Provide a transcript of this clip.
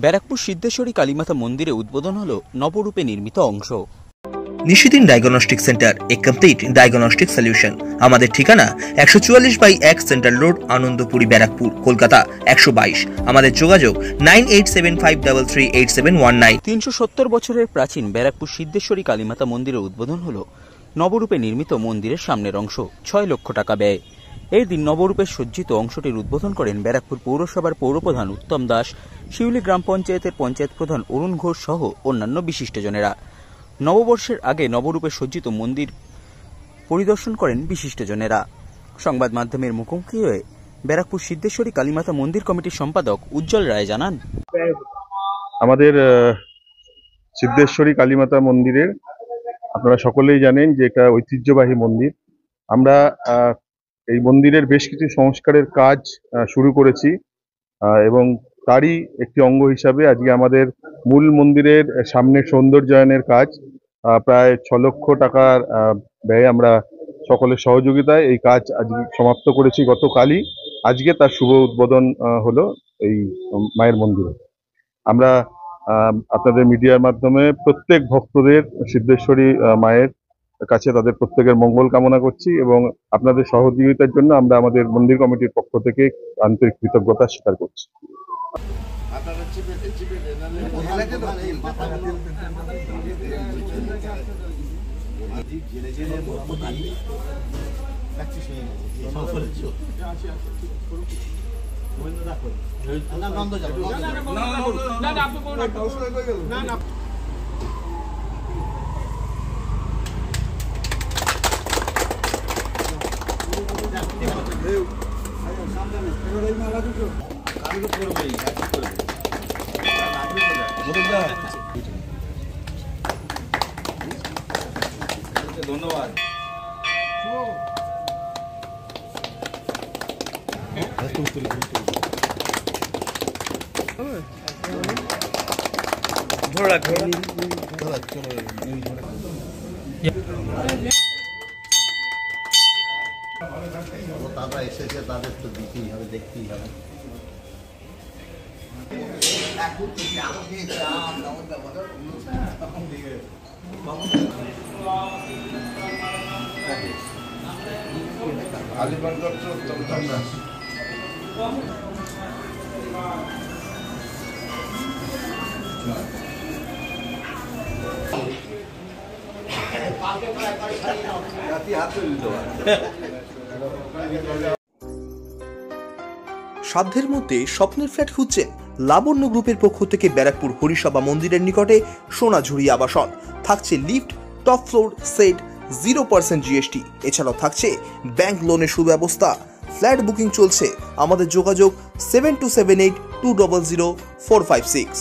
ব্যারাকপুর সিদ্ধেশ্বরী কালীমাতা মন্দিরে উদ্বোধন হলো নবরূপে নির্মিত অংশ। নিশিদিন ডায়াগনস্টিক সেন্টার, এ কমপ্লিট ডায়াগনস্টিক সলিউশন। আমাদের ঠিকানা 144/1 সেন্ট্রাল রোড, আনন্দপুরি, ব্যারাকপুর, কলকাতা 122। আমাদের যোগাযোগ 9875338719। 370 বছরের প্রাচীন ব্যারাকপুর সিদ্ধেশ্বরী কালীমাতা মন্দিরে উদ্বোধন হলো নবরূপে নির্মিত মন্দিরের সামনের অংশ। 6 লক্ষ টাকা ব্যয়। এই দিন নবরূপে সজ্জিত অংশটির উদ্বোধন করেন ব্যারাকপুর পৌরসভার পৌরপ্রধান উত্তম দাস, শিউলি গ্রাম পঞ্চায়েতের পঞ্চায়েত প্রধান অরুণ ঘোষ সহ অন্যান্য বিশিষ্টজনেরা। নববর্ষের আগে নবরূপে সজ্জিত মন্দির পরিদর্শন করেন বিশিষ্টজনেরা। সংবাদ মাধ্যমের মুখোমুখি হয়ে ব্যারাকপুর সিদ্ধেশ্বরী কালীমাতা মন্দির কমিটির সম্পাদক উজ্জ্বল রায় জানান, আমাদের সিদ্ধেশ্বরী কালীমাতা মন্দিরের আপনারা সকলেই জানেন যে এটা ঐতিহ্যবাহী মন্দির। আমরা এই মন্দিরের বেশ কিছু সংস্কারের কাজ শুরু করেছি এবং তারই একটি অঙ্গ হিসাবে আজকে আমাদের মূল মন্দিরের সামনের সৌন্দর্যায়নের কাজ প্রায় 6 লক্ষ টাকার ব্যয়ে আমরা সকলের সহযোগিতায় এই কাজ আজকে সমাপ্ত করেছি গতকালই। আজকে তার শুভ উদ্বোধন হলো এই মায়ের মন্দিরে। আমরা আপনাদের মিডিয়ার মাধ্যমে প্রত্যেক ভক্তদের সিদ্ধেশ্বরী মায়ের কাছে তাদের প্রত্যেকের মঙ্গল কামনা করছি এবং আপনাদের সহযোগিতার জন্য আমরা আমাদের মন্দির কমিটির পক্ষ থেকে আন্তরিক কৃতজ্ঞতা স্বীকার করছি। ধন্যবাদ। তারা এসেছে, তাদের তো দিতেই হবে, দেখতেই হবে। আলিবাগ দত্ত উত্তম দাস। সাধ্যের মধ্যে স্বপ্নের ফ্ল্যাট খুঁজছেন? লাবণ্য গ্রুপের পক্ষ থেকে ব্যারাকপুর হরিসভা মন্দিরের নিকটে সোনাঝুরি আবাসন। থাকছে lift, top floor, set, 0% GST। এছাড়াও থাকছে ব্যাংক লোনের সুব্যবস্থা। ফ্ল্যাট বুকিং চলছে। আমাদের যোগাযোগ 7278200456।